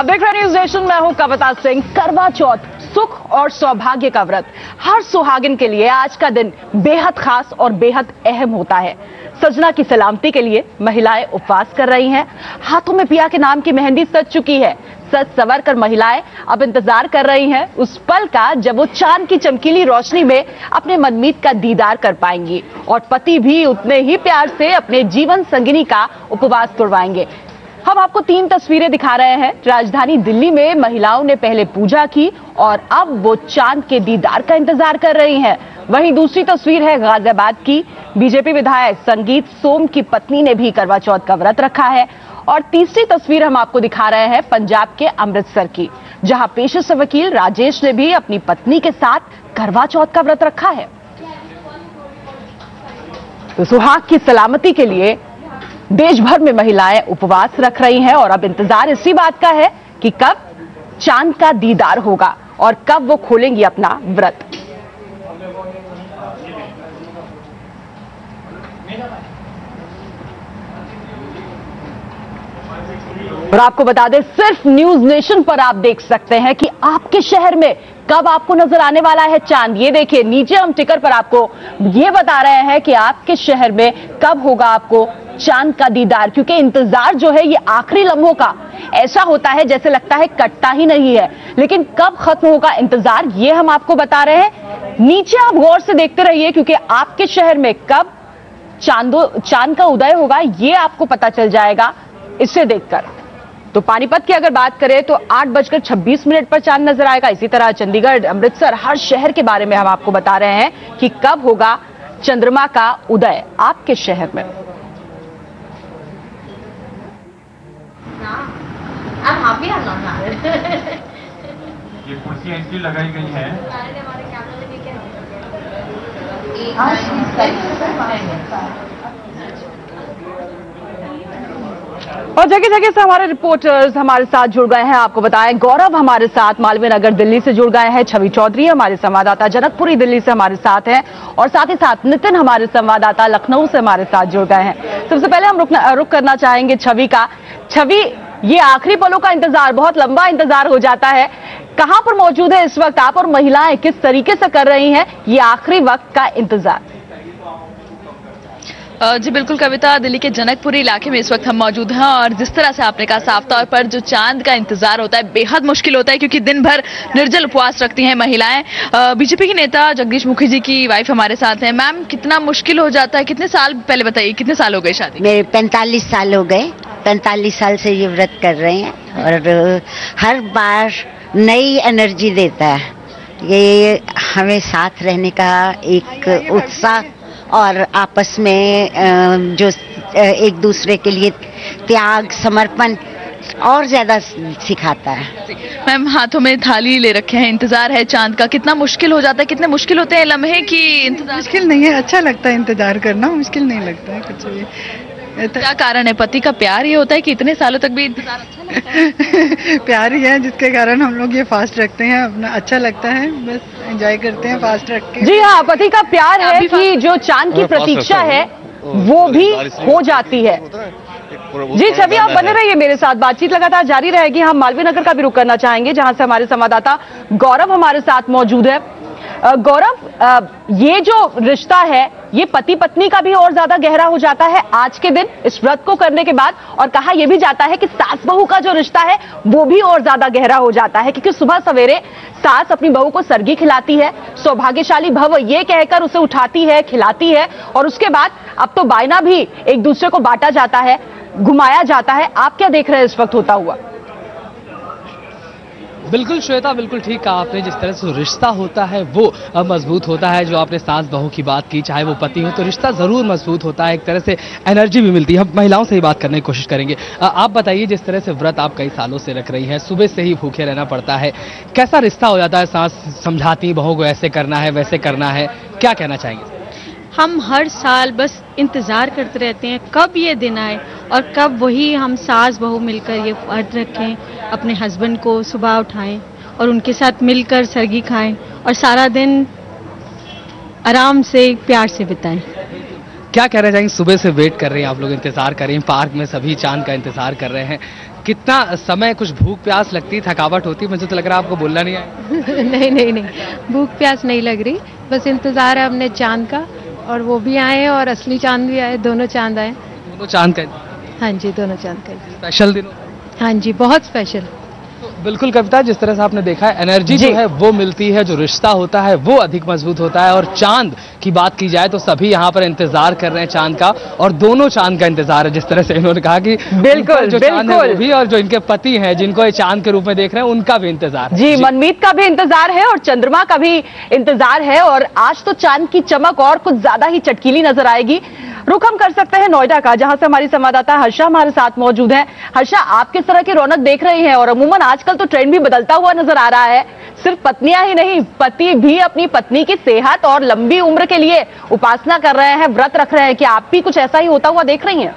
आप देख रहे हैं न्यूज नेशन, मैं हूं कविता सिंह। करवा चौथ सुख और सौभाग्य का व्रत हर सुहागिन के लिए आज का दिन बेहद खास और बेहद अहम होता है। सजना की सलामती के लिए महिलाएं उपवास कर रही हैं। हाथों में पिया के नाम की मेहंदी सज चुकी है। सज संवर कर महिलाएं अब इंतजार कर रही हैं उस पल का जब वो चांद की चमकीली रोशनी में अपने मनमीत का दीदार कर पाएंगी और पति भी उतने ही प्यार से अपने जीवन संगिनी का उपवास तोड़वाएंगे। हम आपको 3 तस्वीरें दिखा रहे हैं। राजधानी दिल्ली में महिलाओं ने पहले पूजा की और अब वो चांद के दीदार का इंतजार कर रही हैं। वहीं दूसरी तस्वीर है गाजियाबाद की। बीजेपी विधायक संगीत सोम की पत्नी ने भी करवा चौथ का व्रत रखा है। और तीसरी तस्वीर हम आपको दिखा रहे हैं पंजाब के अमृतसर की, जहां पेशे से वकील राजेश ने भी अपनी पत्नी के साथ करवा चौथ का व्रत रखा है। तो सुहाग की सलामती के लिए देश भर में महिलाएं उपवास रख रही हैं और अब इंतजार इसी बात का है कि कब चांद का दीदार होगा और कब वो खोलेंगी अपना व्रत। और आपको बता दें, सिर्फ न्यूज नेशन पर आप देख सकते हैं कि आपके शहर में कब आपको नजर आने वाला है चांद। ये देखिए, नीचे हम टिकर पर आपको ये बता रहे हैं कि आपके शहर में कब होगा आपको चांद का दीदार, क्योंकि इंतजार जो है ये आखिरी लम्हों का ऐसा होता है जैसे लगता है कटता ही नहीं है, लेकिन कब खत्म होगा इंतजार ये हम आपको बता रहे हैं। नीचे आप गौर से देखते रहिए, क्योंकि आपके शहर में कब चांद का उदय होगा ये आपको पता चल जाएगा इसे देखकर। तो पानीपत की अगर बात करें तो 8:26 पर चांद नजर आएगा। इसी तरह चंडीगढ़, अमृतसर, हर शहर के बारे में हम आपको बता रहे हैं कि कब होगा चंद्रमा का उदय आपके शहर में। ये कुर्सियां इसलिए लगाई गई है और जगह जगह से हमारे रिपोर्टर्स हमारे साथ जुड़ गए हैं। आपको बताएं, गौरव हमारे साथ मालवीय नगर दिल्ली से जुड़ गए हैं, छवि चौधरी हमारे संवाददाता जनकपुरी दिल्ली से हमारे साथ हैं और साथ ही साथ नितिन हमारे संवाददाता लखनऊ से हमारे साथ जुड़ गए हैं। सबसे पहले हम रुक करना चाहेंगे छवि का। छवि, ये आखिरी पलों का इंतजार, बहुत लंबा इंतजार हो जाता है, कहां पर मौजूद है इस वक्त आप और महिलाएं किस तरीके से कर रही हैं ये आखिरी वक्त का इंतजार? जी बिल्कुल कविता, दिल्ली के जनकपुरी इलाके में इस वक्त हम मौजूद हैं और जिस तरह से आपने कहा, साफ तौर पर जो चांद का इंतजार होता है बेहद मुश्किल होता है, क्योंकि दिन भर निर्जल उपवास रखती हैं महिलाएं। बीजेपी की नेता जगदीश मुखी जी की वाइफ हमारे साथ हैं। मैम, कितना मुश्किल हो जाता है? कितने साल, पहले बताइए, कितने साल हो गए शादी? मेरे 45 साल हो गए। 45 साल से ये व्रत कर रहे हैं और हर बार नई एनर्जी देता है। ये हमें साथ रहने का एक उत्साह और आपस में जो एक दूसरे के लिए त्याग, समर्पण और ज्यादा सिखाता है। मैम, हाथों में थाली ले रखे हैं, इंतजार है चांद का, कितना मुश्किल हो जाता है? कितने मुश्किल होते हैं लम्हे की इंतजार? मुश्किल नहीं है, अच्छा लगता है इंतजार करना, मुश्किल नहीं लगता है कुछ भी। क्या कारण है? पति का प्यार ये होता है कि इतने सालों तक भी इंतजार अच्छा लगता है? प्यार ही है जिसके कारण हम लोग ये फास्ट रखते हैं, अपना अच्छा लगता है, बस एंजॉय करते हैं फास्ट रख के। जी हाँ, पति का प्यार है कि जो चांद की प्रतीक्षा है वो भी हो जाती है। जी छवि, आप बने रहिए मेरे साथ, बातचीत लगातार जारी रहेगी। हम मालवीय नगर का भी रुख करना चाहेंगे, जहां से हमारे संवाददाता गौरव हमारे साथ मौजूद है। गौरव, ये जो रिश्ता है ये पति पत्नी का भी और ज्यादा गहरा हो जाता है आज के दिन इस व्रत को करने के बाद, और कहा यह भी जाता है कि सास बहू का जो रिश्ता है वो भी और ज्यादा गहरा हो जाता है, क्योंकि सुबह सवेरे सास अपनी बहू को सरगी खिलाती है, सौभाग्यशाली भव ये कहकर उसे उठाती है, खिलाती है, और उसके बाद अब तो बायना भी एक दूसरे को बांटा जाता है, घुमाया जाता है। आप क्या देख रहे हैं इस वक्त होता हुआ? बिल्कुल श्वेता, बिल्कुल ठीक कहा आपने। जिस तरह से रिश्ता होता है वो मजबूत होता है। जो आपने सास बहू की बात की, चाहे वो पति हो, तो रिश्ता जरूर मजबूत होता है, एक तरह से एनर्जी भी मिलती है। हम महिलाओं से ही बात करने की कोशिश करेंगे। आप बताइए, जिस तरह से व्रत आप कई सालों से रख रही हैं, सुबह से ही भूखे रहना पड़ता है, कैसा रिश्ता हो जाता है? सास समझाती बहू को ऐसे करना है, वैसे करना है, क्या कहना चाहेंगे? हम हर साल बस इंतज़ार करते रहते हैं कब ये दिन आए और कब वही हम सास बहू मिलकर ये व्रत रखें, अपने हस्बैंड को सुबह उठाएं और उनके साथ मिलकर सरगी खाएं और सारा दिन आराम से प्यार से बिताएं। क्या कहना चाहेंगे? सुबह से वेट कर रहे हैं आप लोग, इंतजार कर रहे हैं, पार्क में सभी चांद का इंतजार कर रहे हैं, कितना समय, कुछ भूख प्यास लगती, थकावट होती? मुझे तो लग रहा है आपको बोलना नहीं आया। नहीं, भूख प्यास नहीं लग रही, बस इंतजार है हमने चांद का, और वो भी आए और असली चांद भी आए, दोनों चांद आए। दोनों चांद का हाँ जी, दोनों चांद का स्पेशल दिन। हाँ जी, बहुत स्पेशल। बिल्कुल कविता, जिस तरह से आपने देखा है, एनर्जी जो है वो मिलती है, जो रिश्ता होता है वो अधिक मजबूत होता है। और चांद की बात की जाए तो सभी यहाँ पर इंतजार कर रहे हैं चांद का, और दोनों चांद का इंतजार है। जिस तरह से इन्होंने कहा कि बिल्कुल जो चांद है वो भी, और जो इनके पति हैं जिनको ये चांद के रूप में देख रहे हैं, उनका भी इंतजार। जी, मनमीत का भी इंतजार है और चंद्रमा का भी इंतजार है। और आज तो चांद की चमक और कुछ ज्यादा ही चटकीली नजर आएगी। रुख हम कर सकते हैं नोएडा का, जहां से हमारी संवाददाता हर्षा हमारे साथ मौजूद है। हर्षा, आप किस तरह की रौनक देख रही हैं? और अमूमन आजकल तो ट्रेंड भी बदलता हुआ नजर आ रहा है। सिर्फ पत्नियां ही नहीं, पति भी अपनी पत्नी की सेहत और लंबी उम्र के लिए उपासना कर रहे हैं, व्रत रख रहे हैं। क्या आप भी कुछ ऐसा ही होता हुआ देख रही हैं?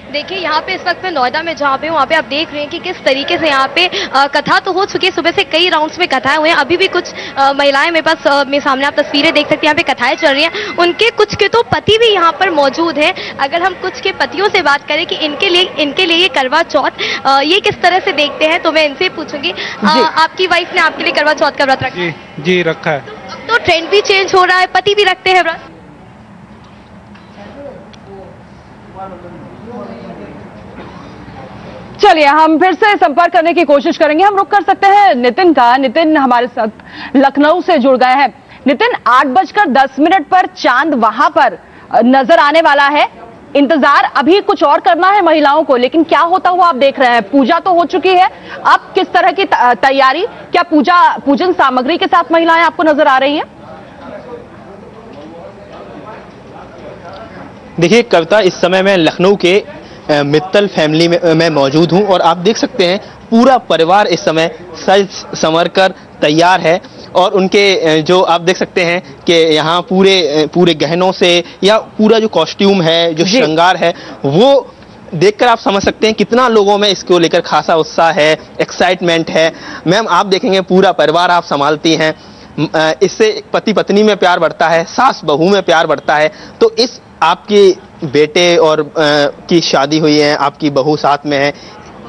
देखिए, यहाँ पे इस वक्त मैं नोएडा में जहाँ पे हूँ, वहाँ पे आप देख रहे हैं कि किस तरीके से यहाँ पे कथा तो हो चुकी है। सुबह से कई राउंड्स में कथाएं हुए हैं। अभी भी कुछ महिलाएं मेरे पास, मेरे सामने आप तस्वीरें देख सकते हैं, यहाँ पे कथाएं चल रही हैं। उनके कुछ के तो पति भी यहाँ पर मौजूद हैं। अगर हम कुछ के पतियों से बात करें कि इनके लिए ये करवा चौथ ये किस तरह से देखते हैं, तो मैं इनसे पूछूंगी। आपकी वाइफ ने आपके लिए करवा चौथ का व्रत रखा है? जी रखा है। तो ट्रेंड भी चेंज हो रहा है, पति भी रखते हैं व्रत। चलिए, हम फिर से संपर्क करने की कोशिश करेंगे। हम रुक कर सकते हैं नितिन का। नितिन हमारे साथ लखनऊ से जुड़ गए हैं। नितिन, 8:10 पर चांद वहां पर नजर आने वाला है। इंतजार अभी कुछ और करना है महिलाओं को, लेकिन क्या होता हुआ आप देख रहे हैं? पूजा तो हो चुकी है, अब किस तरह की तैयारी, क्या पूजन सामग्री के साथ महिलाएं आपको नजर आ रही हैं? देखिए कविता, इस समय मैं लखनऊ के मित्तल फैमिली में मैं मौजूद हूं, और आप देख सकते हैं पूरा परिवार इस समय सज संवर कर तैयार है। और उनके जो आप देख सकते हैं कि यहाँ पूरे गहनों से, या पूरा जो कॉस्ट्यूम है, जो श्रृंगार है, वो देखकर आप समझ सकते हैं कितना लोगों में इसको लेकर खासा उत्साह है, एक्साइटमेंट है। मैम, आप देखेंगे पूरा परिवार आप संभालती हैं, इससे पति पत्नी में प्यार बढ़ता है, सास बहू में प्यार बढ़ता है। तो इस आपके बेटे और की शादी हुई है, आपकी बहू साथ में है,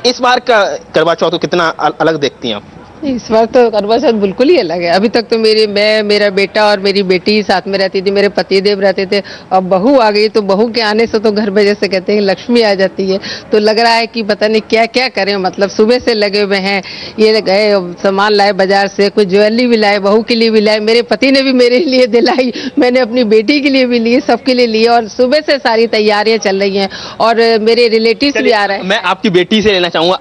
इस बार का करवा चौथ को कितना अलग देखती हैं आप? इस बार तो करवा चौथ बिल्कुल ही अलग है। अभी तक तो मेरा बेटा और मेरी बेटी साथ में रहती थी, मेरे पतिदेव रहते थे। अब बहू आ गई, तो बहू के आने से तो घर में जैसे कहते हैं लक्ष्मी आ जाती है। तो लग रहा है कि पता नहीं क्या क्या करें, मतलब सुबह से लगे हुए हैं। ये गए सामान लाए बाजार से, कुछ ज्वेलरी भी लाए, बहू के लिए भी लाए, मेरे पति ने भी मेरे लिए दिलाई, मैंने अपनी बेटी के लिए भी लिए, सबके लिए लिए। और सुबह से सारी तैयारियां चल रही हैं, और मेरे रिलेटिव्स भी आ रहे हैं। मैं आपकी बेटी से लेना चाहूंगा,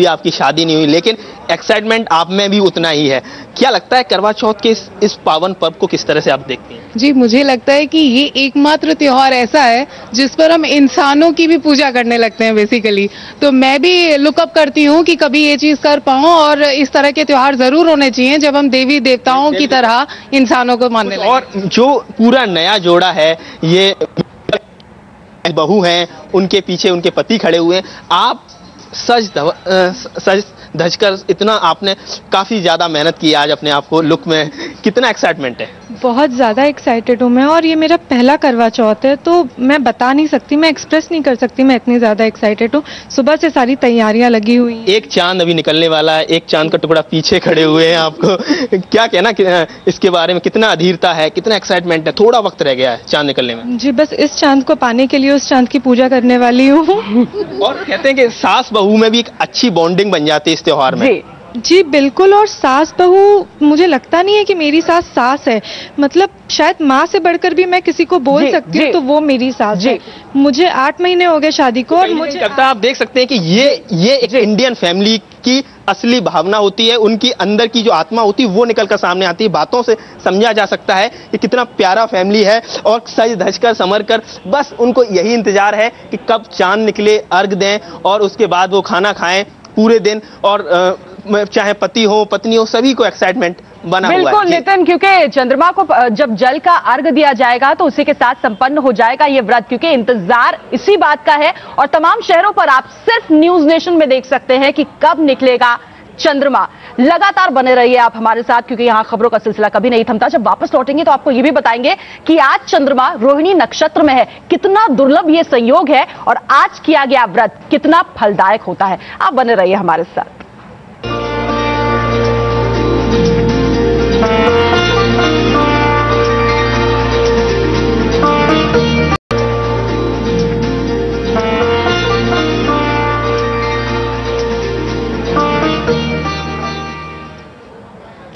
आपकी शादी नहीं हुई, लेकिन एक्साइटमेंट आप में भी उतना ही है। क्या लगता है करवा चौथ के इस पावन पर्व को किस तरह से आप देखती हैं? जी, मुझे लगता है कि ये एकमात्र त्योहार ऐसा है जिस पर हम इंसानों की भी पूजा करने लगते हैं बेसिकली। तो मैं भी लुकअप करती हूँ कि कभी ये चीज कर पाऊं, और इस तरह के त्योहार जरूर होने चाहिए जब हम देवी देवताओं की तरह इंसानों को मानने लगें। और जो पूरा नया जोड़ा है, ये बहू हैं, उनके पीछे उनके पति खड़े हुए हैं, आप सज धज कर इतना आपने काफी ज्यादा मेहनत की आज अपने आप को लुक में, कितना एक्साइटमेंट है? बहुत ज़्यादा एक्साइटेड हूँ मैं, और ये मेरा पहला करवा चौथ है, तो मैं बता नहीं सकती, मैं एक्सप्रेस नहीं कर सकती, मैं इतनी ज़्यादा एक्साइटेड हूँ। सुबह से सारी तैयारियां लगी हुई हैं। एक चांद अभी निकलने वाला है, एक चांद का टुकड़ा पीछे खड़े हुए हैं, आपको क्या कहना इसके बारे में? कितना अधीरता है, कितना एक्साइटमेंट है? थोड़ा वक्त रह गया है चांद निकलने में। जी, बस इस चांद को पाने के लिए उस चांद की पूजा करने वाली हूँ। और कहते हैं कि सास बहू में भी एक अच्छी बॉन्डिंग बन जाती है इस त्योहार में। जी बिल्कुल, और सास बहू, मुझे लगता नहीं है कि मेरी सास है, मतलब शायद माँ से बढ़कर भी मैं किसी को बोल सकती हूँ, तो वो मेरी सास है। मुझे 8 महीने हो गए शादी को, और मुझे लगता है आप देख सकते हैं कि ये एक इंडियन फैमिली की असली भावना होती है, उनकी अंदर की जो आत्मा होती है वो निकलकर सामने आती है। बातों से समझा जा सकता है कि कितना प्यारा फैमिली है, और सज धज कर संवर कर बस उनको यही इंतजार है कि कब चांद निकले, अर्घ दें, और उसके बाद वो खाना खाएं पूरे दिन। और चाहे पति हो पत्नी हो, सभी को एक्साइटमेंट बना हुआ है। बिल्कुल नितिन, क्योंकि चंद्रमा को जब जल का अर्घ दिया जाएगा तो उसी के साथ संपन्न हो जाएगा ये व्रत, क्योंकि इंतजार इसी बात का है। और तमाम शहरों पर आप सिर्फ न्यूज नेशन में देख सकते हैं कि कब निकलेगा चंद्रमा। लगातार बने रहिए आप हमारे साथ, क्योंकि यहां खबरों का सिलसिला कभी नहीं थमता। जब वापस लौटेंगे तो आपको यह भी बताएंगे कि आज चंद्रमा रोहिणी नक्षत्र में है, कितना दुर्लभ ये संयोग है और आज किया गया व्रत कितना फलदायक होता है। आप बने रहिए हमारे साथ।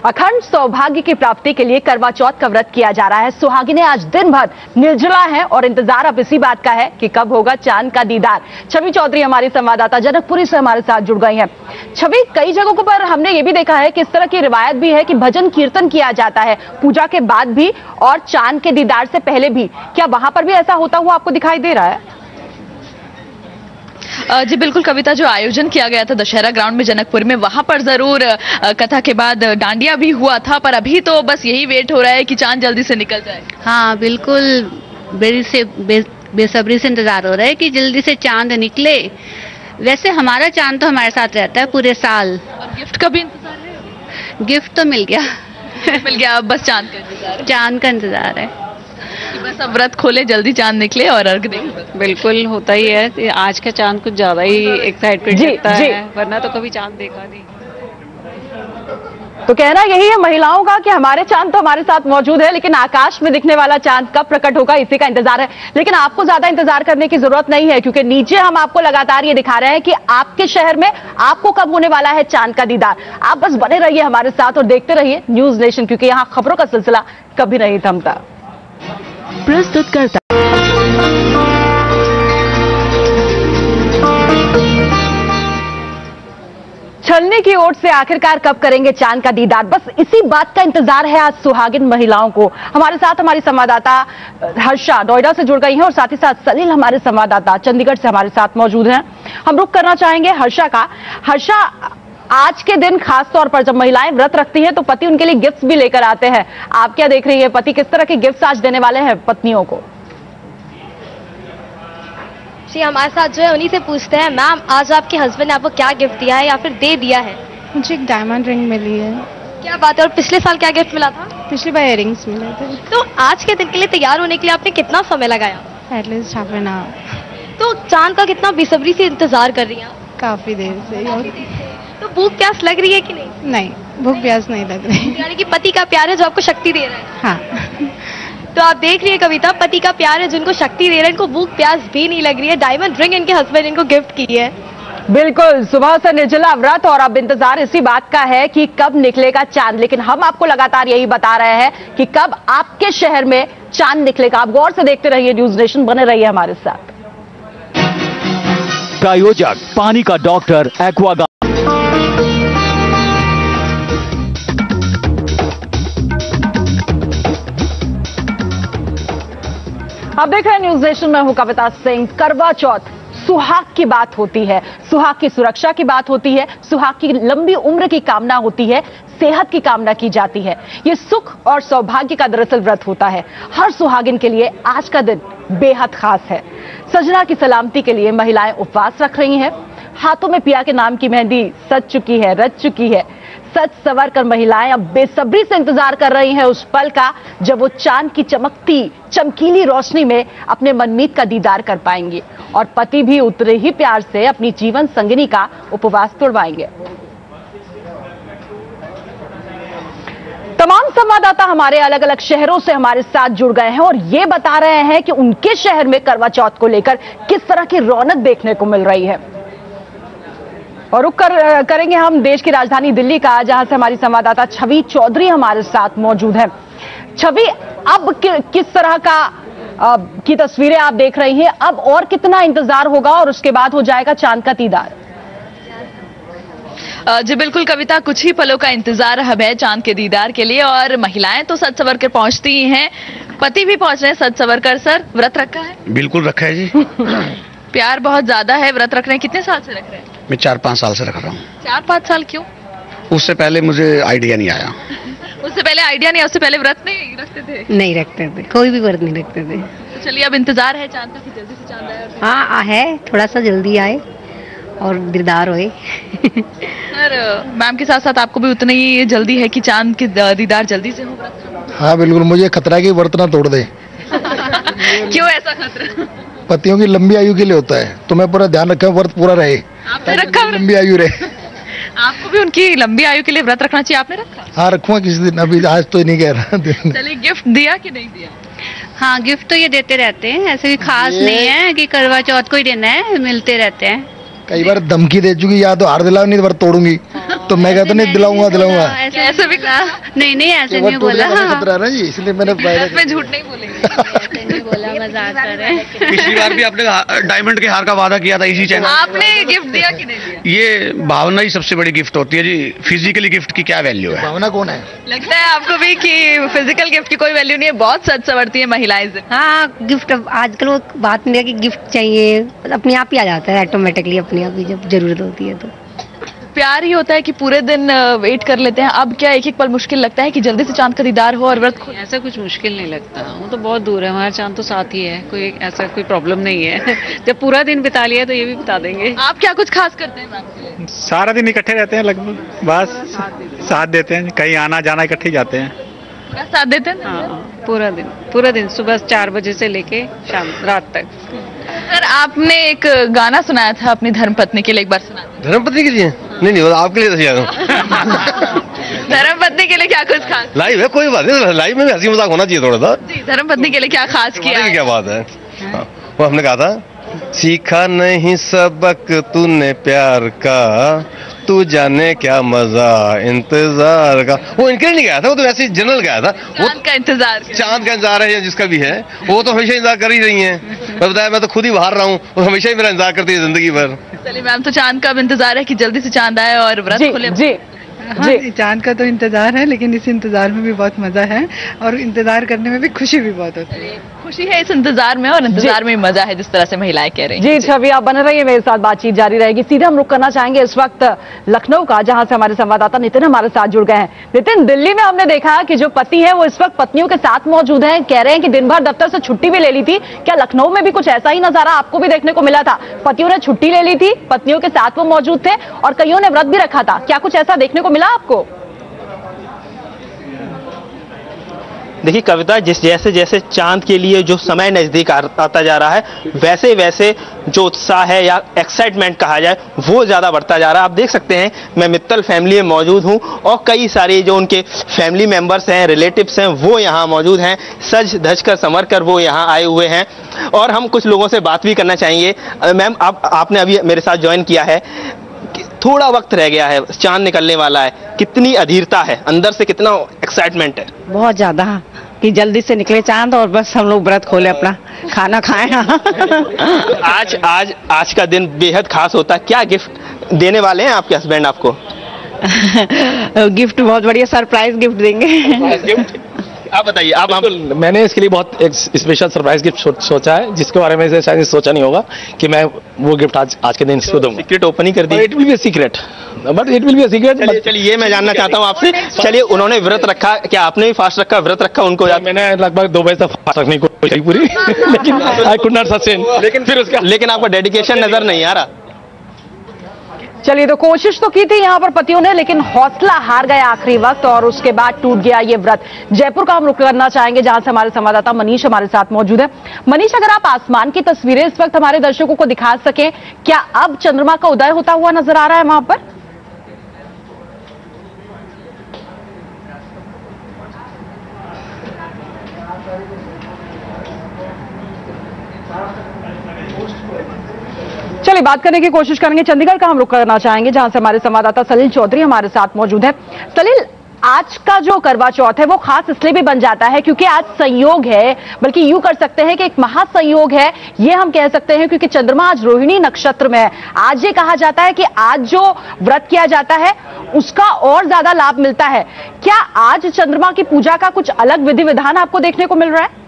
अखंड सौभाग्य की प्राप्ति के लिए करवा चौथ का व्रत किया जा रहा है। सुहागिनें आज दिन भर निर्जला हैं और इंतजार अब इसी बात का है कि कब होगा चांद का दीदार। छवि चौधरी हमारी संवाददाता जनकपुरी से हमारे साथ जुड़ गई हैं। छवि, कई जगहों पर हमने ये भी देखा है कि इस तरह की रिवायत भी है कि भजन कीर्तन किया जाता है पूजा के बाद भी और चांद के दीदार से पहले भी। क्या वहां पर भी ऐसा होता हुआ आपको दिखाई दे रहा है? जी बिल्कुल कविता, जो आयोजन किया गया था दशहरा ग्राउंड में जनकपुर में, वहां पर जरूर कथा के बाद डांडिया भी हुआ था, पर अभी तो बस यही वेट हो रहा है कि चांद जल्दी से निकल जाए। हाँ बिल्कुल, बेसब्री से इंतजार हो रहा है कि जल्दी से चांद निकले। वैसे हमारा चांद तो हमारे साथ रहता है पूरे साल। और गिफ्ट का भी इंतजार है? गिफ्ट तो मिल गया मिल गया, अब बस चांद का इंतजार है। चांद का इंतजार है, बस अब व्रत खोले, जल्दी चांद निकले और अर्घ दें। बिल्कुल होता ही है, आज का चांद कुछ ज्यादा ही एक्साइटमेंट करता है, वरना तो कभी चांद देखा नहीं। तो कहना यही है महिलाओं का कि हमारे चांद तो हमारे साथ मौजूद है, लेकिन आकाश में दिखने वाला चांद कब प्रकट होगा इसी का इंतजार है। लेकिन आपको ज्यादा इंतजार करने की जरूरत नहीं है, क्योंकि नीचे हम आपको लगातार ये दिखा रहे हैं कि आपके शहर में आपको कब होने वाला है चांद का दीदार। आप बस बने रहिए हमारे साथ और देखते रहिए न्यूज नेशन, क्योंकि यहाँ खबरों का सिलसिला कभी नहीं थमता। प्रस्तुत करता छलनी की ओर से आखिरकार कब करेंगे चांद का दीदार, बस इसी बात का इंतजार है आज सुहागिन महिलाओं को। हमारे साथ हमारी संवाददाता हर्षा नोएडा से जुड़ गई हैं और साथ ही साथ सलील हमारे संवाददाता चंडीगढ़ से हमारे साथ मौजूद हैं। हम रुख करना चाहेंगे हर्षा का। हर्षा, आज के दिन खास तौर पर जब महिलाएं व्रत रखती हैं तो पति उनके लिए गिफ्ट्स भी लेकर आते हैं। आप क्या देख रही हैं, पति किस तरह के गिफ्ट्स आज देने वाले हैं पत्नियों को? जी हमारे साथ जो है उन्हीं से पूछते हैं। मैम, आज आपके हस्बैंड ने आपको क्या गिफ्ट दिया है या फिर दे दिया है? मुझे एक डायमंड रिंग मिली है। क्या बात है, और पिछले साल क्या गिफ्ट मिला था? पिछली बार इयररिंग्स मिले थे। तो आज के दिन के लिए तैयार होने के लिए आपने कितना समय लगाया? At least half an hour. तो चांद का कितना बेसब्री से इंतजार कर रही हैं? काफी देर से। तो भूख प्यास लग रही है कि नहीं? नहीं, भूख प्यास नहीं लग रही। यानी कि पति का प्यार है जो आपको शक्ति दे रहा है। हाँ। तो आप देख रही है कविता, पति का प्यार है जिनको शक्ति दे रहा है, इनको भूख प्यास भी नहीं लग रही है। डायमंड रिंग इनके हस्बैंड इनको गिफ्ट की है। बिल्कुल, सुबह से निर्जला व्रत और अब इंतजार इसी बात का है कि कब निकलेगा चांद। लेकिन हम आपको लगातार यही बता रहे हैं कि कब आपके शहर में चांद निकलेगा। आप गौर से देखते रहिए न्यूज नेशन, बने रहिए हमारे साथ। प्रायोजक पानी का डॉक्टर एक्वागार्ड। आप देख रहे हैं न्यूज नेशन, मैं हूं कविता सिंह। करवा चौथ सुहाग की बात होती है, सुहाग की सुरक्षा की बात होती है, सुहाग की लंबी उम्र की कामना होती है, सेहत की कामना की जाती है। ये सुख और सौभाग्य का दरअसल व्रत होता है। हर सुहागिन के लिए आज का दिन बेहद खास है। सजना की सलामती के लिए महिलाएं उपवास रख रही हैं। हाथों में पिया के नाम की मेहंदी सज चुकी है, रच चुकी है। सज सवर कर महिलाएं अब बेसब्री से इंतजार कर रही हैं उस पल का जब वो चांद की चमकती चमकीली रोशनी में अपने मनमीत का दीदार कर पाएंगी और पति भी उतरे ही प्यार से अपनी जीवन संगिनी का उपवास तोड़वाएंगे। तमाम संवाददाता हमारे अलग अलग शहरों से हमारे साथ जुड़ गए हैं और ये बता रहे हैं कि उनके शहर में करवा चौथ को लेकर किस तरह की रौनक देखने को मिल रही है। और रुक करेंगे हम देश की राजधानी दिल्ली का, जहां से हमारी संवाददाता छवि चौधरी हमारे साथ मौजूद है। छवि, अब किस तरह की तस्वीरें आप देख रही हैं? अब और कितना इंतजार होगा और उसके बाद हो जाएगा चांद का दीदार? जी बिल्कुल कविता, कुछ ही पलों का इंतजार अब है चांद के दीदार के लिए और महिलाएं तो सज सवर कर पहुंचती ही हैं, पति भी पहुंच रहे हैं सज सवर कर। सर, व्रत रखा है? बिल्कुल रखा है जी। प्यार बहुत ज्यादा है, व्रत रख रहे हैं। कितने साल से रख रहे हैं? मैं 4-5 साल से रख रहा हूँ। 4-5 साल? क्यों? उससे पहले मुझे आइडिया नहीं आया। उससे पहले आइडिया नहीं, उससे पहले व्रत नहीं रखते थे? नहीं रखते थे, कोई भी व्रत नहीं रखते थे। तो चलिए, अब इंतजार है चांद का कि जल्दी से चांद आए। हाँ है, थोड़ा सा जल्दी आए और दीदार होए। सर मैम के साथ साथ आपको भी उतनी ही जल्दी है कि चांद की दीदार जल्दी से हो? हाँ बिल्कुल, मुझे खतरा है कि व्रत ना तोड़ दे। क्यों ऐसा खतरा? पतियों की लंबी आयु के लिए होता है, तो मैं पूरा ध्यान रखा, व्रत पूरा रहे, आपने रखा? लंबी आयु रहे। आपको भी उनकी लंबी आयु के लिए व्रत रखना चाहिए, आपने रखा? हाँ रखूंगा किसी दिन, अभी आज तो नहीं कह रहा। चलिए, गिफ्ट दिया कि नहीं दिया? हाँ, गिफ्ट तो ये देते रहते हैं, ऐसे भी खास नहीं है कि करवा चौथ को ही देना है, मिलते रहते हैं। कई बार धमकी दे चुकी, या तो हार दिलाओ नहीं तो व्रत तोड़ूंगी, तो मैं कहता नहीं दिलाऊंगा। ऐसे भी नहीं ऐसे नहीं बोला। खतरा ना जी, इसलिए मैंने झूठ नहीं बोलेंगे। बोला, मजाक कर रहे हैं। पिछली बार भी आपने डायमंड के हार का वादा किया था इसी चैनल। आपने गिफ्ट दिया कि नहीं दिया? ये भावना ही सबसे बड़ी गिफ्ट होती है जी। फिजिकली गिफ्ट की क्या वैल्यू है? भावना कौन है? लगता है आपको भी कि फिजिकल गिफ्ट की कोई वैल्यू नहीं है, बहुत सज संवरती है महिलाएं। हाँ, गिफ्ट आजकल वो बात नहीं है कि गिफ्ट चाहिए, अपने आप ही आ जाता है ऑटोमेटिकली, अपने आप ही जब जरूरत होती है तो। प्यार ही होता है कि पूरे दिन वेट कर लेते हैं। अब क्या एक एक पल मुश्किल लगता है कि जल्दी से चांद का दीदार हो और व्रत खुले? ऐसा कुछ मुश्किल नहीं लगता, वो तो बहुत दूर है, हमारा चांद तो साथ ही है, कोई ऐसा कोई प्रॉब्लम नहीं है। जब पूरा दिन बिता लिया तो ये भी बिता देंगे। आप क्या कुछ खास करते हैं? सारा दिन इकट्ठे रहते हैं लगभग, बस साथ देते हैं, कहीं आना जाना इकट्ठे जाते हैं। पूरा साथ देते हैं? हाँ, पूरा दिन सुबह 4 बजे से लेके शाम रात तक। सर आपने एक गाना सुनाया था अपनी धर्मपत्नी के लिए, एक बार सुना। धर्मपत्नी के लिए? नहीं वो आपके लिए धर्मपत्नी के लिए क्या कुछ खास? लाइव है, कोई बात नहीं, लाइव में भी हंसी मजाक होना चाहिए थोड़ा सा। जी, धर्मपत्नी के लिए क्या खास किया? क्या बात है? वो हमने कहा था, सीखा नहीं सबक तूने प्यार का, तू जाने क्या मजा इंतजार का। वो इनके लिए नहीं गया था, वो तो वैसे जनरल गया था। चांद का इंतजार है, जिसका भी है वो तो हमेशा इंतजार कर ही रही है। मैं बताया, मैं तो खुद ही बाहर रहा हूँ, वो हमेशा ही मेरा इंतजार करती है जिंदगी भर। चलिए मैम, तो चांद का अब इंतजार है कि जल्दी से चांद आए और व्रत खुले। जी हाँ जी, चांद का तो इंतजार है, लेकिन इस इंतजार में भी बहुत मजा है और इंतजार करने में भी खुशी भी बहुत होती है। खुशी है इस इंतजार में और इंतजार में मजा है, जिस तरह से महिलाएं कह रही हैं। जी छवि, आप बने रहिए, मेरे साथ बातचीत जारी रहेगी। सीधे हम रुख करना चाहेंगे इस वक्त लखनऊ का, जहां से हमारे संवाददाता नितिन हमारे साथ जुड़ गए हैं। नितिन, दिल्ली में हमने देखा कि जो पति है वो इस वक्त पत्नियों के साथ मौजूद हैं, कह रहे हैं कि दिन भर दफ्तर से छुट्टी भी ले ली थी। क्या लखनऊ में भी कुछ ऐसा ही नजारा आपको भी देखने को मिला था? पतियों ने छुट्टी ले ली थी, पत्नियों के साथ वो मौजूद थे और कईयों ने व्रत भी रखा था। क्या कुछ ऐसा देखने को मिला आपको? देखिए कविता, जैसे जैसे चांद के लिए जो समय नजदीक आता जा रहा है, वैसे वैसे जो उत्साह है या एक्साइटमेंट कहा जाए वो ज्यादा बढ़ता जा रहा है। आप देख सकते हैं, मैं मित्तल फैमिली में मौजूद हूं और कई सारे जो उनके फैमिली मेंबर्स हैं, रिलेटिव्स हैं, वो यहाँ मौजूद हैं। सज धज कर संवर कर वो यहाँ आए हुए हैं और हम कुछ लोगों से बात भी करना चाहेंगे। मैम, आपने अभी मेरे साथ ज्वाइन किया है, थोड़ा वक्त रह गया है, चांद निकलने वाला है, कितनी अधीरता है अंदर से, कितना एक्साइटमेंट है? बहुत ज्यादा कि जल्दी से निकले चांद और बस हम लोग व्रत खोले, अपना खाना खाएं। आज का दिन बेहद खास होता है। क्या गिफ्ट देने वाले हैं आपके हस्बैंड आपको? गिफ्ट बहुत बढ़िया सरप्राइज गिफ्ट देंगे। आप बताइए। आप मैंने इसके लिए बहुत एक स्पेशल सरप्राइज गिफ्ट सोचा है, जिसके बारे में शायद सोचा नहीं होगा कि मैं वो गिफ्ट आज के दिन इसको दूंगा। सीक्रेट ओपन ही कर दी। It will be secret, but it will be secret. चलिए ये मैं जानना चाहता हूँ आपसे। चलिए, उन्होंने व्रत रखा, क्या आपने भी फास्ट रखा, व्रत रखा उनको? मैंने लगभग 2 बजे तक फास्ट रखने की कोशिश की पूरी, लेकिन आई कुड नॉट सस्टेन। लेकिन आपका डेडिकेशन नजर नहीं आ रहा। चलिए, तो कोशिश तो की थी यहाँ पर पतियों ने, लेकिन हौसला हार गया आखिरी वक्त और उसके बाद टूट गया ये व्रत। जयपुर का हम रुख करना चाहेंगे, जहां से हमारे संवाददाता मनीष हमारे साथ मौजूद है। मनीष, अगर आप आसमान की तस्वीरें इस वक्त हमारे दर्शकों को दिखा सकें, क्या अब चंद्रमा का उदय होता हुआ नजर आ रहा है वहां पर? चलिए बात करने की कोशिश करेंगे, चंडीगढ़ का हम रुख करना चाहेंगे, जहां से हमारे संवाददाता सलील चौधरी हमारे साथ मौजूद है। सलील, आज का जो करवा चौथ है वो खास इसलिए भी बन जाता है क्योंकि आज संयोग है, बल्कि यूं कर सकते हैं कि एक महासंयोग है, ये हम कह सकते हैं, क्योंकि चंद्रमा आज रोहिणी नक्षत्र में है। आज ये कहा जाता है कि आज जो व्रत किया जाता है उसका और ज्यादा लाभ मिलता है। क्या आज चंद्रमा की पूजा का कुछ अलग विधि विधान आपको देखने को मिल रहा है?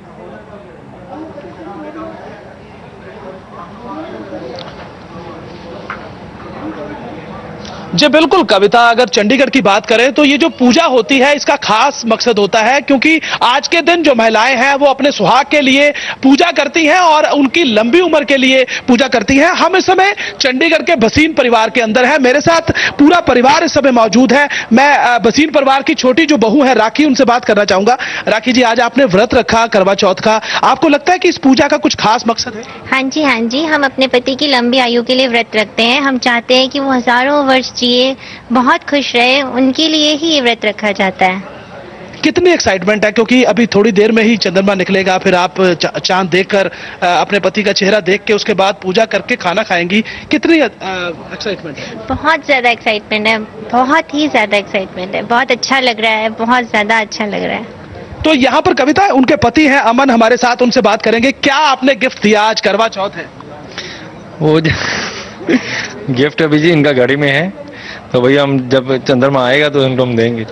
जी बिल्कुल कविता, अगर चंडीगढ़ की बात करें तो ये जो पूजा होती है इसका खास मकसद होता है, क्योंकि आज के दिन जो महिलाएं हैं वो अपने सुहाग के लिए पूजा करती हैं और उनकी लंबी उम्र के लिए पूजा करती हैं। हम इस समय चंडीगढ़ के भसीन परिवार के अंदर हैं, मेरे साथ पूरा परिवार इस समय मौजूद है। मैं भसीन परिवार की छोटी जो बहू है राखी, उनसे बात करना चाहूंगा। राखी जी, आज आपने व्रत रखा करवा चौथ का, आपको लगता है कि इस पूजा का कुछ खास मकसद है? हाँ जी, हम अपने पति की लंबी आयु के लिए व्रत रखते हैं। हम चाहते हैं कि वो हजारों वर्ष जिए, बहुत खुश रहे, उनके लिए ही ये व्रत रखा जाता है। कितनी एक्साइटमेंट है, क्योंकि अभी थोड़ी देर में ही चंद्रमा निकलेगा, फिर आप चांद देखकर अपने पति का चेहरा देख के उसके बाद पूजा करके खाना खाएंगी, कितनी एक्साइटमेंट है? बहुत ज्यादा एक्साइटमेंट है, बहुत ही ज्यादा एक्साइटमेंट है, बहुत अच्छा लग रहा है, बहुत ज्यादा अच्छा लग रहा है। तो यहाँ पर कविता, उनके पति हैं अमन हमारे साथ, उनसे बात करेंगे। क्या आपने गिफ्ट दिया? आज करवा चौथ है। वो गिफ्ट अभी जी इनका गाड़ी में है, तो भैया हम जब चंद्रमा आएगा तो इनको हम देंगे।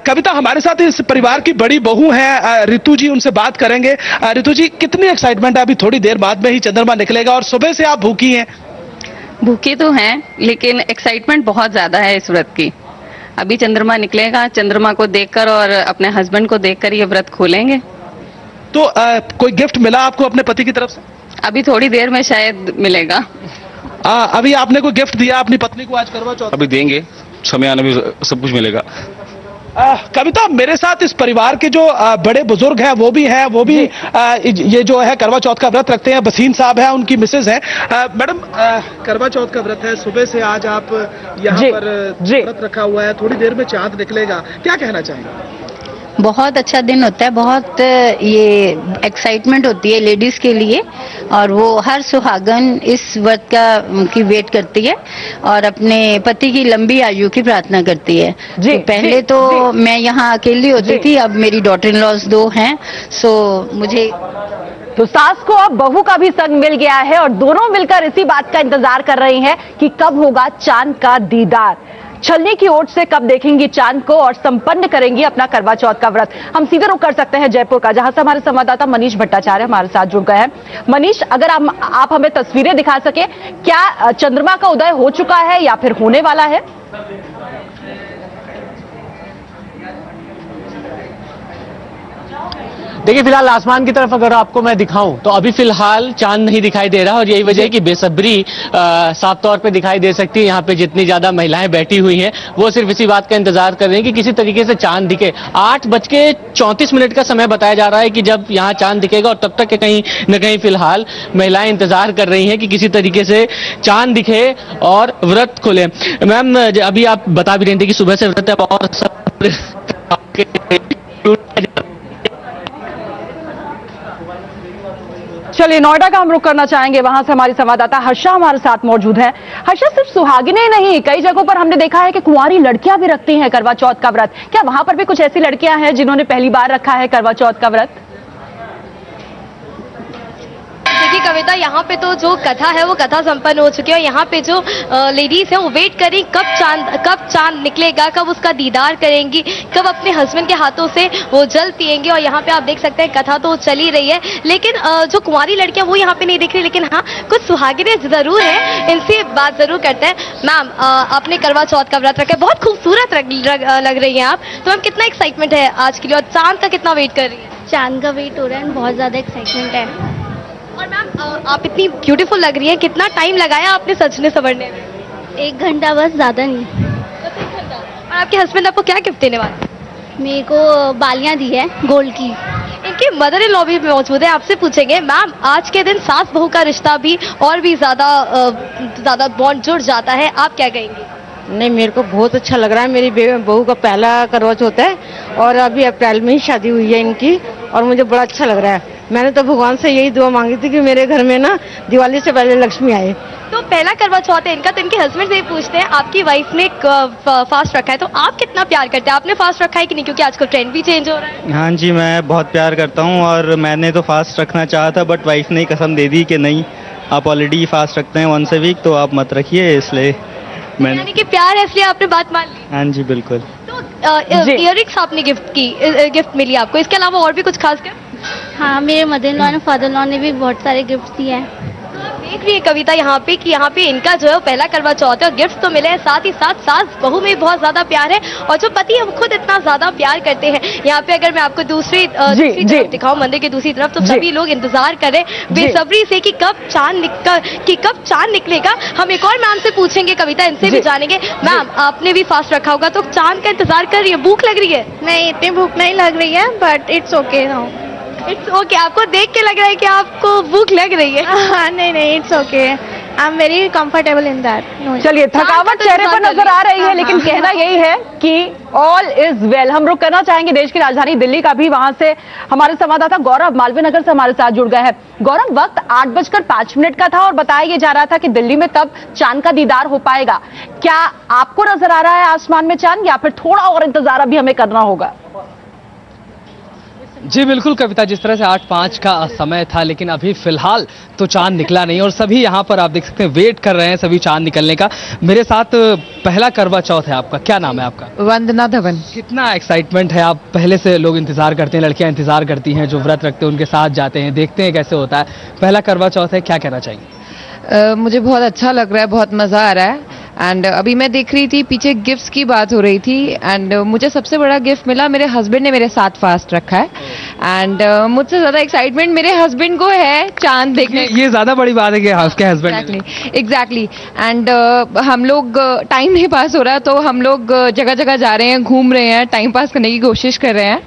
कविता, हमारे साथ इस परिवार की बड़ी बहू है ऋतु जी, उनसे बात करेंगे। ऋतु जी, कितनी एक्साइटमेंट है? अभी थोड़ी देर बाद में ही चंद्रमा निकलेगा और सुबह से आप भूखी हैं। भूखी तो हैं, लेकिन एक्साइटमेंट बहुत ज्यादा है इस व्रत की। अभी चंद्रमा निकलेगा, चंद्रमा को देखकर और अपने हस्बैंड को देखकर ये व्रत खोलेंगे। तो कोई गिफ्ट मिला आपको अपने पति की तरफ से? अभी थोड़ी देर में शायद मिलेगा। अभी आपने कोई गिफ्ट दिया अपनी पत्नी को आज करवा चौथ? अभी देंगे, समय आने में सब कुछ मिलेगा। कविता, मेरे साथ इस परिवार के जो बड़े बुजुर्ग हैं वो भी ये जो है करवा चौथ का व्रत रखते हैं। भसीन साहब हैं, उनकी मिसेज हैं। मैडम, करवा चौथ का व्रत है, सुबह से आज आप यहाँ पर व्रत रखा हुआ है, थोड़ी देर में चांद निकलेगा, क्या कहना चाहेंगे? बहुत अच्छा दिन होता है, बहुत ये एक्साइटमेंट होती है लेडीज के लिए, और वो हर सुहागन इस व्रत की वेट करती है और अपने पति की लंबी आयु की प्रार्थना करती है। तो पहले तो मैं यहाँ अकेली होती थी, अब मेरी डॉटर इन लॉज 2 हैं, सो मुझे तो सास को अब बहू का भी संग मिल गया है और दोनों मिलकर इसी बात का इंतजार कर रही हैं कि कब होगा चांद का दीदार। छलनी की ओट से कब देखेंगी चांद को और संपन्न करेंगी अपना करवा चौथ का व्रत। हम सीधे रुख कर सकते हैं जयपुर का, जहां से हमारे संवाददाता मनीष भट्टाचार्य हमारे साथ जुड़ गए हैं। मनीष, अगर आप हमें तस्वीरें दिखा सके, क्या चंद्रमा का उदय हो चुका है या फिर होने वाला है? देखिए, फिलहाल आसमान की तरफ अगर आपको मैं दिखाऊं तो अभी फिलहाल चांद नहीं दिखाई दे रहा, और यही वजह है कि बेसब्री साफ तौर पे दिखाई दे सकती है। यहाँ पे जितनी ज्यादा महिलाएं बैठी हुई हैं वो सिर्फ इसी बात का इंतजार कर रही हैं कि किसी तरीके से चांद दिखे। 8:34 का समय बताया जा रहा है कि जब यहाँ चांद दिखेगा, और तब तक के कहीं न कहीं फिलहाल महिलाएं इंतजार कर रही हैं कि किसी तरीके से चांद दिखे और व्रत खुले। मैम, अभी आप बता भी रहे थे कि सुबह से व्रत है और चलिए, नोएडा का हम रुख करना चाहेंगे, वहां से हमारी संवाददाता हर्षा हमारे साथ मौजूद है। हर्षा, सिर्फ सुहागिनें नहीं, कई जगहों पर हमने देखा है कि कुंवारी लड़कियां भी रखती हैं करवा चौथ का व्रत। क्या वहां पर भी कुछ ऐसी लड़कियां हैं जिन्होंने पहली बार रखा है करवा चौथ का व्रत? देखिए कविता, यहाँ पे तो जो कथा है वो कथा संपन्न हो चुकी है, और यहाँ पे जो लेडीज हैं वो वेट करें कब चांद निकलेगा, कब उसका दीदार करेंगी, कब अपने हस्बैंड के हाथों से वो जल पिएंगे। और यहाँ पे आप देख सकते हैं कथा तो चल ही रही है, लेकिन जो कुंवारी लड़कियां वो यहाँ पे नहीं दिख रही, लेकिन हाँ कुछ सुहागिनें जरूर है, इनसे बात जरूर करते हैं। मैम, आपने करवा चौथ का व्रत रखा है, बहुत खूबसूरत लग रही है आप, तो मैम कितना एक्साइटमेंट है आज के लिए, और चांद का कितना वेट कर रही है? चांद का वेट हो रहा है, बहुत ज्यादा एक्साइटमेंट है। और मैम, आप इतनी ब्यूटीफुल लग रही हैं, कितना टाइम लगाया आपने सजने संवरने में? 1 घंटा बस, ज्यादा नहीं। और आपके हस्बैंड आपको क्या गिफ्ट देने वाले? मेरे को बालियां दी है गोल्ड की। इनके मदर इन लॉ भी मौजूद है, आपसे पूछेंगे। मैम, आज के दिन सास बहू का रिश्ता भी और भी ज्यादा बॉन्ड जुड़ जाता है, आप क्या कहेंगे? नहीं, मेरे को बहुत अच्छा लग रहा है। मेरी बहू का पहला करवा चौथ है और अभी अप्रैल में ही शादी हुई है इनकी, और मुझे बड़ा अच्छा लग रहा है। मैंने तो भगवान से यही दुआ मांगी थी कि मेरे घर में ना दिवाली से पहले लक्ष्मी आए। तो पहला करवा चौथ है इनका, तो इनके हस्बैंड से पूछते हैं, आपकी वाइफ ने फास्ट रखा है, तो आप कितना प्यार करते हैं? आपने फास्ट रखा है कि नहीं, क्योंकि आजकल ट्रेंड भी चेंज हो रहा है? हाँ जी, मैं बहुत प्यार करता हूँ, और मैंने तो फास्ट रखना चाहा था, बट वाइफ ने कसम दे दी कि नहीं, आप ऑलरेडी फास्ट रखते हैं 1 वीक, तो आप मत रखिए, इसलिए मैंने। यानी कि प्यार है इसलिए आपने बात मान ली? हाँ जी, बिल्कुल। तो इयररिंग्स आपने गिफ्ट मिली आपको, इसके अलावा और भी कुछ खास कर? हाँ, मेरे मदर इन लॉ ने, फादर इन लॉ ने भी बहुत सारे गिफ्ट दिए हैं। देख रही है कविता यहाँ पे कि यहाँ पे इनका जो है पहला करवा चौथ है और गिफ्ट तो मिले हैं, साथ ही साथ सास बहू में बहुत ज्यादा प्यार है और जो पति है वो खुद इतना ज्यादा प्यार करते हैं। यहाँ पे अगर मैं आपको दूसरी तरफ दिखाऊं, मंदिर की दूसरी तरफ, तो सभी लोग इंतजार कर रहे हैं बेसब्री से कि कब चांद निकलेगा। हम एक और मैम से पूछेंगे, कविता इनसे भी जानेंगे। मैम, आपने भी फास्ट रखा होगा तो चांद का इंतजार कर रही है, भूख लग रही है? नहीं, इतनी भूख नहीं लग रही है, but it's okay now. It's okay, आपको देख के लग रहा है कि आपको भूख लग रही है? नहीं, it's okay, I am very comfortable in that. चलिए, थकावट चेहरे पर नजर आ रही है, लेकिन कहना यही है कि ऑल इज वेल। हम रुक करना चाहेंगे देश की राजधानी दिल्ली का भी, वहां से हमारे संवाददाता गौरव मालवीय नगर से हमारे साथ जुड़ गए हैं। गौरव, वक्त 8:05 का था और बताया ये जा रहा था कि दिल्ली में कब चांद का दीदार हो पाएगा। क्या आपको नजर आ रहा है आसमान में चांद, या फिर थोड़ा और इंतजार अभी हमें करना होगा? जी बिल्कुल कविता, जिस तरह से 8:05 का समय था, लेकिन अभी फिलहाल तो चांद निकला नहीं और सभी यहाँ पर आप देख सकते हैं वेट कर रहे हैं सभी चांद निकलने का। मेरे साथ पहला करवा चौथ है आपका, क्या नाम है आपका? वंदना धवन। कितना एक्साइटमेंट है? आप पहले से लोग इंतजार करते हैं, लड़कियां इंतजार करती हैं, जो व्रत रखते हैं उनके साथ जाते हैं, देखते हैं कैसे होता है। पहला करवा चौथ है, क्या कहना चाहिए? मुझे बहुत अच्छा लग रहा है, बहुत मज़ा आ रहा है। एंड अभी मैं देख रही थी पीछे गिफ्ट्स की बात हो रही थी, एंड मुझे सबसे बड़ा गिफ्ट मिला, मेरे हस्बैंड ने मेरे साथ फास्ट रखा है। एंड मुझसे ज़्यादा एक्साइटमेंट मेरे हस्बैंड को है चांद देखने। ये ज़्यादा बड़ी बात है कि आपके हस्बैंड। एग्जैक्टली। एंड हम लोग टाइम नहीं पास हो रहा, तो हम लोग जगह जगह जा रहे हैं, घूम रहे हैं, टाइम पास करने की कोशिश कर रहे हैं।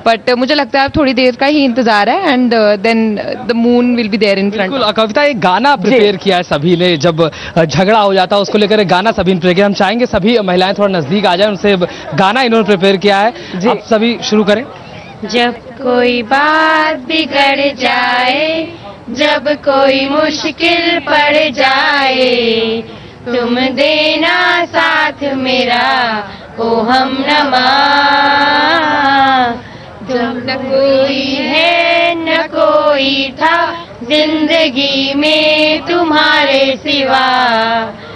बट मुझे लगता है अब थोड़ी देर का ही इंतजार है, and then the moon will be there in front. Kavita, एक गाना प्रिपेयर किया है सभी ने, जब झगड़ा हो जाता है उसको लेकर गाना सभी ने प्रिपेयर किया। हम चाहेंगे सभी महिलाएं थोड़ा नजदीक आ जाए, उनसे गाना इन्होंने प्रिपेयर किया है। आप सभी शुरू करें। जब कोई बात बिगड़ जाए, जब कोई मुश्किल पड़ जाए, तुम देना साथ मेरा ओ हमनमा। जब न कोई है न कोई था जिंदगी में तुम्हारे सिवा,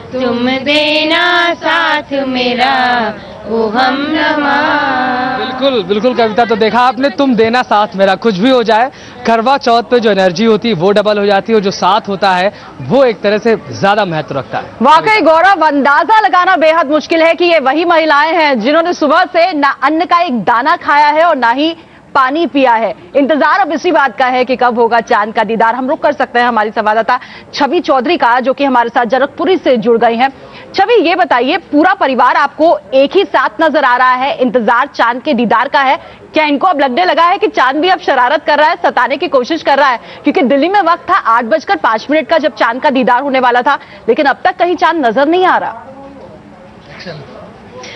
तुम देना साथ मेरा ओ हमनमा। बिल्कुल बिल्कुल कविता, तो देखा आपने, तुम देना साथ मेरा। कुछ भी हो जाए, करवा चौथ पे जो एनर्जी होती है वो डबल हो जाती है, और जो साथ होता है वो एक तरह से ज्यादा महत्व रखता है। वाकई गौरव, अंदाजा लगाना बेहद मुश्किल है कि ये वही महिलाएं हैं जिन्होंने सुबह से ना अन्न का एक दाना खाया है और ना ही पानी पिया है। इंतजार अब इसी बात का है कि कब होगा चांद का दीदार। हम रुक कर सकते हैं हमारी संवाददाता छवि चौधरी का, जो कि हमारे साथ जनकपुरी से जुड़ गई हैं। छवि, ये बताइए, पूरा परिवार आपको एक ही साथ नजर आ रहा है, इंतजार चांद के दीदार का है। क्या इनको अब लगने लगा है कि चांद भी अब शरारत कर रहा है, सताने की कोशिश कर रहा है? क्योंकि दिल्ली में वक्त था 8:05 का, जब चांद का दीदार होने वाला था, लेकिन अब तक कहीं चांद नजर नहीं आ रहा।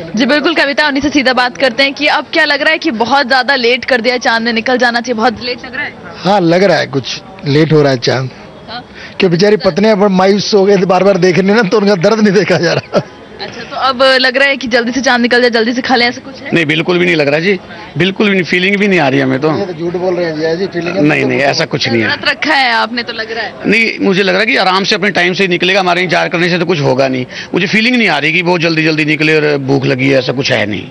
जी बिल्कुल कविता, उन्हीं से सीधा बात करते हैं कि अब क्या लग रहा है कि बहुत ज्यादा लेट कर दिया, चांद ने निकल जाना चाहिए, बहुत लेट लग रहा है? हाँ, लग रहा है कुछ लेट हो रहा है चांद। कि बेचारी पत्नियां मायूस हो गए, बार बार देखने ना, तो उनका दर्द नहीं देखा जा रहा। अच्छा, तो अब लग रहा है कि जल्दी से चांद निकल जाए, जल्दी से खा लें, ऐसा कुछ है? नहीं, बिल्कुल भी नहीं लग रहा जी, बिल्कुल भी नहीं, फीलिंग भी नहीं आ रही हमें तो। झूठ बोल रहे हैं जी, फीलिंग नहीं, ऐसा कुछ नहीं है। व्रत रखा है आपने तो लग रहा है? नहीं, मुझे लग रहा है कि आराम से अपने टाइम से निकलेगा, हमारे इंतजार करने से तो कुछ होगा नहीं। मुझे फीलिंग नहीं आ रही कि बहुत जल्दी जल्दी निकले और भूख लगी है, ऐसा कुछ है नहीं।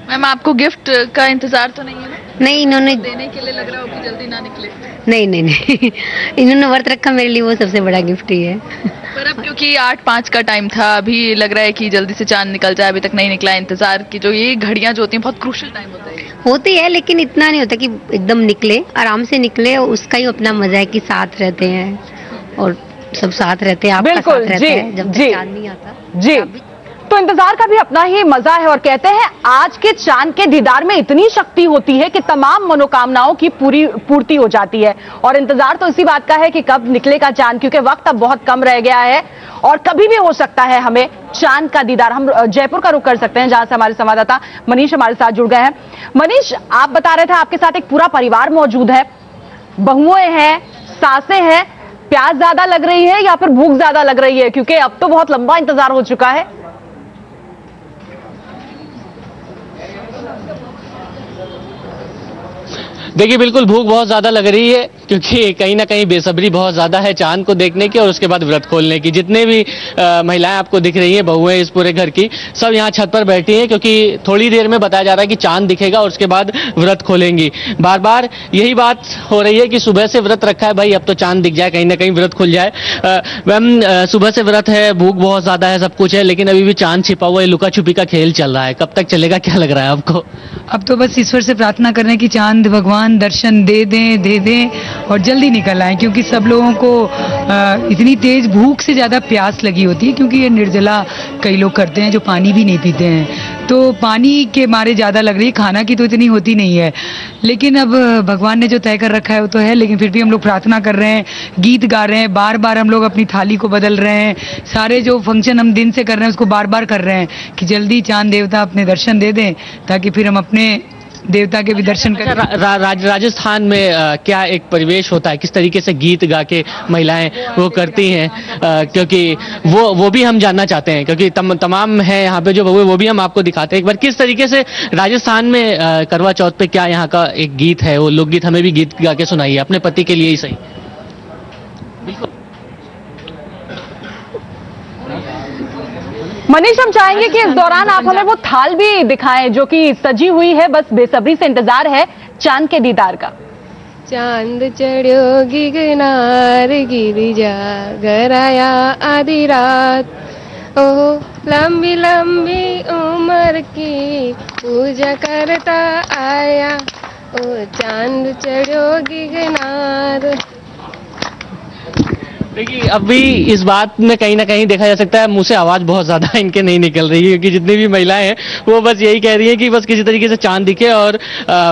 मैम, आपको गिफ्ट का इंतजार तो नहीं है ना? नहीं, इन्होंने देने के लिए लग रहा हो कि जल्दी ना निकले? नहीं इन्होंने व्रत रखा मेरे लिए, वो सबसे बड़ा गिफ्ट ही है। पर अब क्योंकि 8:05 का टाइम था, अभी लग रहा है कि जल्दी से चांद निकल जाए, अभी तक नहीं निकला। इंतजार की जो ये घड़ियां जो होती हैं, बहुत क्रूशियल टाइम होती है, लेकिन इतना नहीं होता कि एकदम निकले, आराम से निकले। और उसका ही अपना मजा है कि साथ रहते हैं और सब साथ रहते हैं, आपका साथ रहते हैं जब तक चांद नहीं आता। जी, तो इंतजार का भी अपना ही मजा है, और कहते हैं आज के चांद के दीदार में इतनी शक्ति होती है कि तमाम मनोकामनाओं की पूर्ति हो जाती है। और इंतजार तो इसी बात का है कि कब निकलेगा चांद, क्योंकि वक्त अब बहुत कम रह गया है और कभी भी हो सकता है हमें चांद का दीदार। हम जयपुर का रुख कर सकते हैं, जहां से हमारे संवाददाता मनीष हमारे साथ जुड़ गए हैं। मनीष, आप बता रहे थे आपके साथ एक पूरा परिवार मौजूद है, बहुएं हैं, सासें हैं, प्यास ज्यादा लग रही है या फिर भूख ज्यादा लग रही है? क्योंकि अब तो बहुत लंबा इंतजार हो चुका है। देखिए बिल्कुल भूख बहुत ज़्यादा लग रही है, क्योंकि कहीं ना कहीं बेसब्री बहुत ज़्यादा है चांद को देखने की और उसके बाद व्रत खोलने की। जितने भी महिलाएं आपको दिख रही हैं, बहुएं इस पूरे घर की, सब यहाँ छत पर बैठी हैं, क्योंकि थोड़ी देर में बताया जा रहा है कि चांद दिखेगा और उसके बाद व्रत खोलेंगी। बार बार यही बात हो रही है कि सुबह से व्रत रखा है भाई, अब तो चांद दिख जाए, कहीं ना कहीं व्रत खुल जाए। मैम सुबह से व्रत है, भूख बहुत ज़्यादा है, सब कुछ है, लेकिन अभी भी चांद छिपा हुआ है, लुका छुपी का खेल चल रहा है। कब तक चलेगा, क्या लग रहा है आपको? अब तो बस ईश्वर से प्रार्थना करने की चांद भगवान दर्शन दे दें और जल्दी निकल आए, क्योंकि सब लोगों को इतनी तेज भूख से ज़्यादा प्यास लगी होती है, क्योंकि ये निर्जला कई लोग करते हैं जो पानी भी नहीं पीते हैं, तो पानी के मारे ज़्यादा लग रही है, खाना की तो इतनी होती नहीं है। लेकिन अब भगवान ने जो तय कर रखा है वो तो है, लेकिन फिर भी हम लोग प्रार्थना कर रहे हैं, गीत गा रहे हैं, बार बार हम लोग अपनी थाली को बदल रहे हैं, सारे जो फंक्शन हम दिन से कर रहे हैं उसको बार बार कर रहे हैं कि जल्दी चांद देवता अपने दर्शन दे दें, ताकि फिर हम अपने देवता के भी दर्शन करें। राजस्थान में क्या एक परिवेश होता है, किस तरीके से गीत गा के महिलाएं वो करती हैं, क्योंकि वो भी हम जानना चाहते हैं, क्योंकि तमाम है यहाँ पे जो वो भी हम आपको दिखाते हैं। एक बार किस तरीके से राजस्थान में करवा चौथ पे क्या यहाँ का एक गीत है, वो लोकगीत हमें भी गीत गा के सुनाइए, अपने पति के लिए ही सही। बिल्कुल मनीष, हम चाहेंगे कि इस दौरान आप हमें वो थाल भी दिखाएं जो कि सजी हुई है, बस बेसब्री से इंतजार है चांद के दीदार का। चांद चढ़ो गिगनार गिरिजा गराया आधी रात, ओहो लंबी लंबी उम्र की पूजा करता आया, ओ चांद चढ़ो गिगनार। देखिए अभी इस बात में कहीं ना कहीं देखा जा सकता है मुंह से आवाज बहुत ज्यादा इनके नहीं निकल रही है, क्योंकि जितनी भी महिलाएं हैं वो बस यही कह रही हैं कि बस किसी तरीके से चांद दिखे और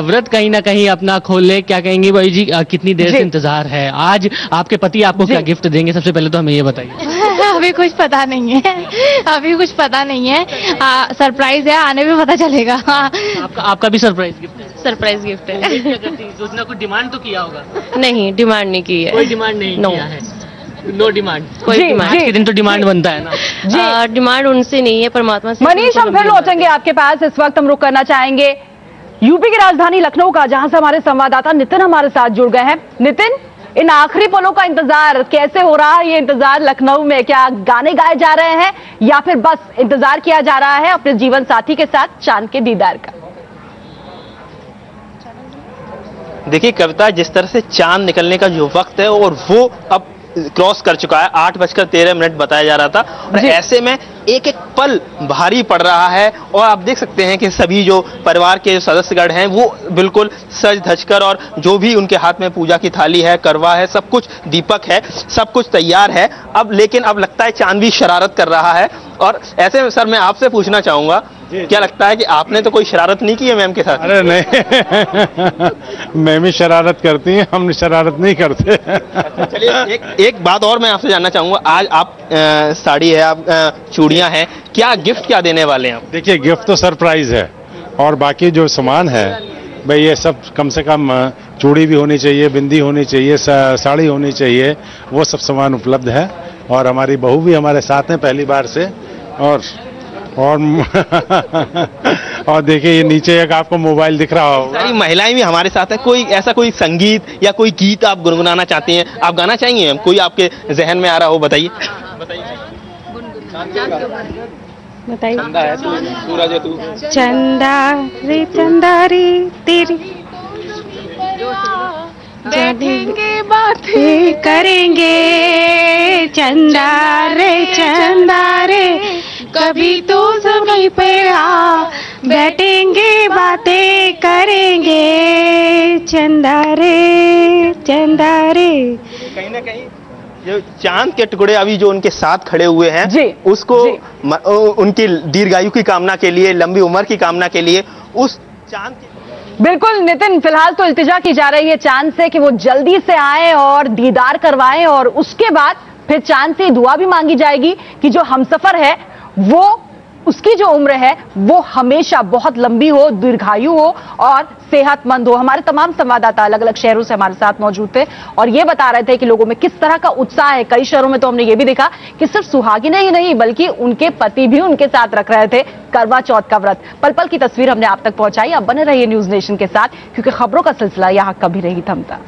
व्रत कहीं ना कहीं अपना खोल ले। क्या कहेंगे भाई जी, कितनी देर से इंतजार है? आज आपके पति आपको क्या गिफ्ट देंगे, सबसे पहले तो हमें ये बताइए। अभी कुछ पता नहीं है, अभी कुछ पता नहीं है, सरप्राइज है, आने में पता चलेगा। आपका भी सरप्राइज गिफ्ट है? सरप्राइज गिफ्ट है। सोचना कुछ डिमांड तो किया होगा? नहीं, डिमांड नहीं की है। कोई डिमांड नहीं किया है? नो डिमांड, कोई डिमांड। आज के दिन तो डिमांड बनता है ना। डिमांड उनसे नहीं है, परमात्मा से। मनीष, हम फिर लौटेंगे आपके पास। इस वक्त हम रुक करना चाहेंगे यूपी की राजधानी लखनऊ का, जहां से हमारे संवाददाता नितिन हमारे साथ जुड़ गए हैं। नितिन, इन आखिरी पलों का इंतजार कैसे हो रहा है? ये इंतजार लखनऊ में क्या गाने गाए जा रहे हैं या फिर बस इंतजार किया जा रहा है अपने जीवन साथी के साथ चांद के दीदार का? देखिए कविता, जिस तरह से चांद निकलने का जो वक्त है और वो अब क्रॉस कर चुका है, 8:13 बताया जा रहा था, और ऐसे में एक एक पल भारी पड़ रहा है। और आप देख सकते हैं कि सभी जो परिवार के सदस्यगण हैं वो बिल्कुल सज धज कर, और जो भी उनके हाथ में पूजा की थाली है, करवा है, सब कुछ, दीपक है, सब कुछ तैयार है। अब लेकिन अब लगता है चांद भी शरारत कर रहा है। और ऐसे में सर मैं आपसे पूछना चाहूंगा, क्या लगता है कि आपने तो कोई शरारत नहीं की है मैम के साथ? अरे नहीं मैम ही शरारत करती हैं, हम शरारत नहीं करते। चलिए एक बात और मैं आपसे जानना चाहूंगा, आज आप साड़ी है, आप चूड़ियां हैं, क्या गिफ्ट क्या देने वाले हैं आप? देखिए गिफ्ट तो सरप्राइज है, और बाकी जो सामान है भाई ये सब कम से कम चूड़ी भी होनी चाहिए, बिंदी होनी चाहिए, साड़ी होनी चाहिए, वो सब सामान उपलब्ध है। और हमारी बहू भी हमारे साथ हैं पहली बार से। और और देखिए ये नीचे एक आपको मोबाइल दिख रहा होगा। सारी महिलाएं भी हमारे साथ हैं। कोई ऐसा कोई संगीत या कोई गीत आप गुनगुनाना चाहती हैं, आप गाना चाहेंगे मैम? कोई आपके जहन में आ रहा हो बताइए। बताइए। चंदा है तू, सूरज है तू, चंदा रे तेरी बैठेंगे बातें करेंगे, चंदा रे कभी तो समय पे आ, बैठेंगे बातें करेंगे, चंदा रे। कहीं ना कहीं जो चांद के टुकड़े अभी जो उनके साथ खड़े हुए हैं उसको उनकी दीर्घायु की कामना के लिए, लंबी उम्र की कामना के लिए उस चांद की। बिल्कुल नितिन, फिलहाल तो इल्तिजा की जा रही है चांद से कि वो जल्दी से आए और दीदार करवाएं, और उसके बाद फिर चांद से दुआ भी मांगी जाएगी कि जो हमसफर है वो उसकी जो उम्र है वो हमेशा बहुत लंबी हो, दीर्घायु हो और सेहतमंद हो। हमारे तमाम संवाददाता अलग अलग शहरों से हमारे साथ मौजूद थे और ये बता रहे थे कि लोगों में किस तरह का उत्साह है। कई शहरों में तो हमने ये भी देखा कि सिर्फ सुहागिनें ही नहीं बल्कि उनके पति भी उनके साथ रख रहे थे करवा चौथ का व्रत। पल पल की तस्वीर हमने आप तक पहुंचाई। अब बने रहिए न्यूज नेशन के साथ, क्योंकि खबरों का सिलसिला यहां कभी नहीं थमता।